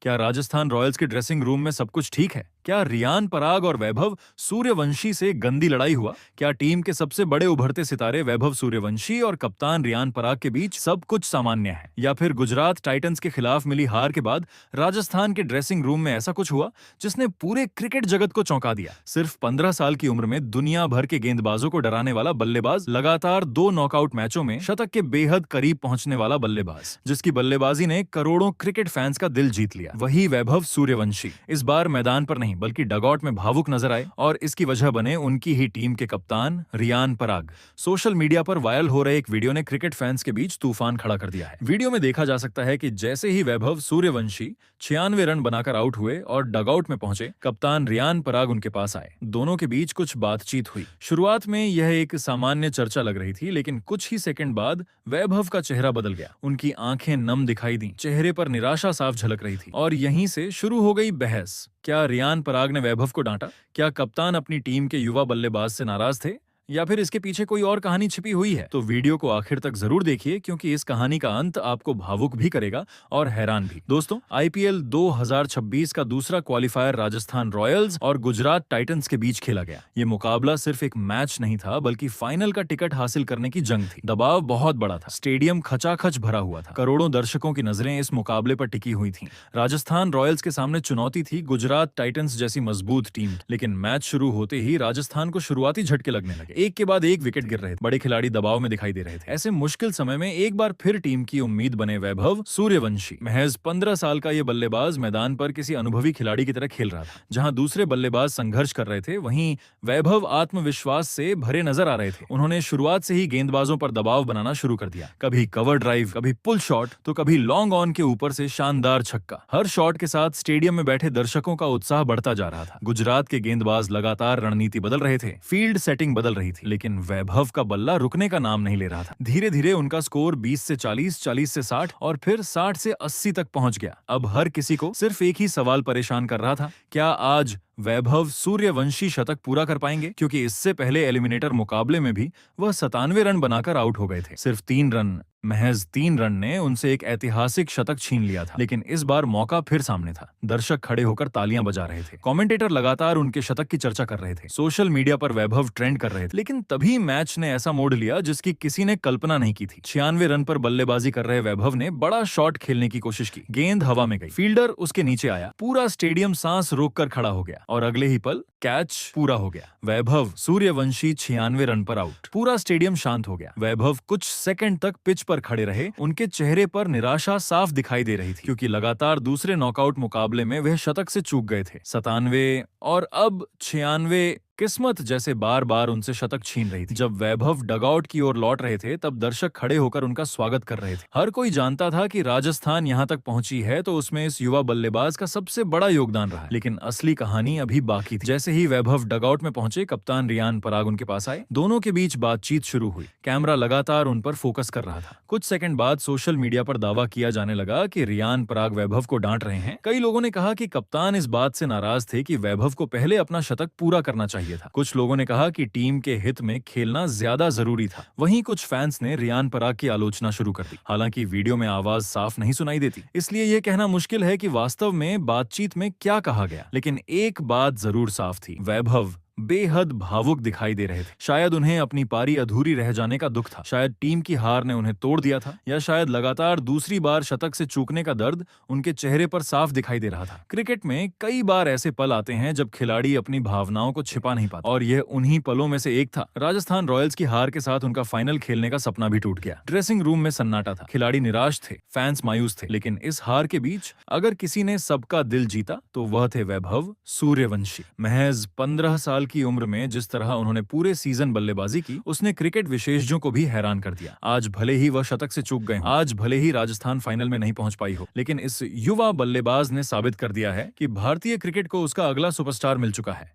क्या राजस्थान रॉयल्स के dressing room में सब कुछ ठीक है? क्या रियान पराग और वैभव सूर्यवंशी से गंदी लड़ाई हुआ? क्या टीम के सबसे बड़े उभरते सितारे वैभव सूर्यवंशी और कप्तान रियान पराग के बीच सब कुछ सामान्य है? या फिर गुजरात टाइटंस के खिलाफ मिली हार के बाद राजस्थान के ड्रेसिंग रूम में ऐसा कुछ हुआ जिसने पूरे क्रिकेट जगत को चौंका दिया? सिर्फ 15 साल की उम्र में दुनिया भर के गेंदबाजों को डराने वाला बल्लेबाज, लगातार 2 नॉकआउट मैचों में शतक के बेहद करीब पहुंचने वाला बल्लेबाज, जिसकी बल्लेबाजी ने करोड़ों क्रिकेट फैंस का दिल जीत लिया, वही वैभव सूर्यवंशी इस बार मैदान पर नहीं बल्कि डगआउट में भावुक नजर आए और इसकी वजह बने उनकी ही टीम के कप्तान रियान पराग। सोशल मीडिया पर वायरल हो रहे एक वीडियो ने क्रिकेट फैंस के बीच तूफान खड़ा कर दिया है। वीडियो में देखा जा सकता है कि जैसे ही वैभव सूर्यवंशी 96 रन बनाकर आउट हुए और डगआउट में पहुंचे, कप्तान रियान पराग उनके पास आए। दोनों के बीच कुछ बातचीत हुई। शुरुआत में यह एक सामान्य चर्चा लग रही थी, लेकिन कुछ ही सेकंड बाद वैभव का चेहरा बदल गया। उनकी आंखें नम दिखाई दी, चेहरे पर निराशा साफ झलक रही थी और यहीं से शुरू हो गई बहस। क्या रियान पराग ने वैभव को डांटा? क्या कप्तान अपनी टीम के युवा बल्लेबाज से नाराज थे? या फिर इसके पीछे कोई और कहानी छिपी हुई है? तो वीडियो को आखिर तक जरूर देखिए, क्योंकि इस कहानी का अंत आपको भावुक भी करेगा और हैरान भी। दोस्तों, आईपीएल 2026 का दूसरा क्वालिफायर राजस्थान रॉयल्स और गुजरात टाइटंस के बीच खेला गया। ये मुकाबला सिर्फ एक मैच नहीं था, बल्कि फाइनल का टिकट हासिल करने की जंग थी। दबाव बहुत बड़ा था, स्टेडियम खचाखच भरा हुआ था, करोड़ों दर्शकों की नजरें इस मुकाबले पर टिकी हुई थी। राजस्थान रॉयल्स के सामने चुनौती थी गुजरात टाइटंस जैसी मजबूत टीम, लेकिन मैच शुरू होते ही राजस्थान को शुरुआती झटके लगने लगे। एक के बाद एक विकेट गिर रहे थे, बड़े खिलाड़ी दबाव में दिखाई दे रहे थे। ऐसे मुश्किल समय में एक बार फिर टीम की उम्मीद बने वैभव सूर्यवंशी। महज 15 साल का ये बल्लेबाज मैदान पर किसी अनुभवी खिलाड़ी की तरह खेल रहा था। जहां दूसरे बल्लेबाज संघर्ष कर रहे थे, वहीं वैभव आत्मविश्वास से भरे नजर आ रहे थे। उन्होंने शुरुआत से ही गेंदबाजों पर दबाव बनाना शुरू कर दिया। कभी कवर ड्राइव, कभी पुल शॉट, तो कभी लॉन्ग ऑन के ऊपर से शानदार छक्का। हर शॉट के साथ स्टेडियम में बैठे दर्शकों का उत्साह बढ़ता जा रहा था। गुजरात के गेंदबाज लगातार रणनीति बदल रहे थे, फील्ड सेटिंग बदल रही थी, लेकिन वैभव का बल्ला रुकने का नाम नहीं ले रहा था। धीरे धीरे उनका स्कोर 20 से 40, 40 से 60 और फिर 60 से 80 तक पहुंच गया। अब हर किसी को सिर्फ एक ही सवाल परेशान कर रहा था, क्या आज वैभव सूर्यवंशी शतक पूरा कर पाएंगे? क्योंकि इससे पहले एलिमिनेटर मुकाबले में भी वह 97 रन बनाकर आउट हो गए थे। सिर्फ 3 रन, महज 3 रन ने उनसे एक ऐतिहासिक शतक छीन लिया था। लेकिन इस बार मौका फिर सामने था। दर्शक खड़े होकर तालियां बजा रहे थे, कमेंटेटर लगातार उनके शतक की चर्चा कर रहे थे, सोशल मीडिया पर वैभव ट्रेंड कर रहे थे। लेकिन तभी मैच ने ऐसा मोड़ लिया जिसकी किसी ने कल्पना नहीं की थी। 96 रन पर बल्लेबाजी कर रहे वैभव ने बड़ा शॉट खेलने की कोशिश की। गेंद हवा में गई, फील्डर उसके नीचे आया, पूरा स्टेडियम सांस रोककर खड़ा हो गया और अगले ही पल कैच पूरा हो गया। वैभव सूर्यवंशी 96 रन पर आउट। पूरा स्टेडियम शांत हो गया। वैभव कुछ सेकंड तक पिच पर खड़े रहे। उनके चेहरे पर निराशा साफ दिखाई दे रही थी, क्योंकि लगातार दूसरे नॉकआउट मुकाबले में वह शतक से चूक गए थे। 97 और अब 96 किस्मत जैसे बार बार उनसे शतक छीन रही थी। जब वैभव डगआउट की ओर लौट रहे थे, तब दर्शक खड़े होकर उनका स्वागत कर रहे थे। हर कोई जानता था कि राजस्थान यहां तक पहुंची है तो उसमें इस युवा बल्लेबाज का सबसे बड़ा योगदान रहा है। लेकिन असली कहानी अभी बाकी थी। जैसे ही वैभव डगआउट में पहुंचे, कप्तान रियान पराग उनके पास आए। दोनों के बीच बातचीत शुरू हुई। कैमरा लगातार उन पर फोकस कर रहा था। कुछ सेकंड बाद सोशल मीडिया पर दावा किया जाने लगा कि रियान पराग वैभव को डांट रहे हैं। कई लोगों ने कहा कि कप्तान इस बात से नाराज थे कि वैभव को पहले अपना शतक पूरा करना चाहिए था। कुछ लोगों ने कहा कि टीम के हित में खेलना ज्यादा जरूरी था। वहीं कुछ फैंस ने रियान पराग की आलोचना शुरू कर दी। हालांकि वीडियो में आवाज साफ नहीं सुनाई देती, इसलिए यह कहना मुश्किल है कि वास्तव में बातचीत में क्या कहा गया। लेकिन एक बात जरूर साफ थी, वैभव बेहद भावुक दिखाई दे रहे थे। शायद उन्हें अपनी पारी अधूरी रह जाने का दुख था, शायद टीम की हार ने उन्हें तोड़ दिया था, या शायद लगातार दूसरी बार शतक से चूकने का दर्द उनके चेहरे पर साफ दिखाई दे रहा था। क्रिकेट में कई बार ऐसे पल आते हैं जब खिलाड़ी अपनी भावनाओं को छिपा नहीं पाते, और यह उन्हीं पलों में से एक था। राजस्थान रॉयल्स की हार के साथ उनका फाइनल खेलने का सपना भी टूट गया। ड्रेसिंग रूम में सन्नाटा था, खिलाड़ी निराश थे, फैंस मायूस थे। लेकिन इस हार के बीच अगर किसी ने सबका दिल जीता तो वह थे वैभव सूर्यवंशी। महज 15 साल की उम्र में जिस तरह उन्होंने पूरे सीजन बल्लेबाजी की, उसने क्रिकेट विशेषज्ञों को भी हैरान कर दिया। आज भले ही वह शतक से चूक गए, आज भले ही राजस्थान फाइनल में नहीं पहुंच पाई हो, लेकिन इस युवा बल्लेबाज ने साबित कर दिया है कि भारतीय क्रिकेट को उसका अगला सुपरस्टार मिल चुका है।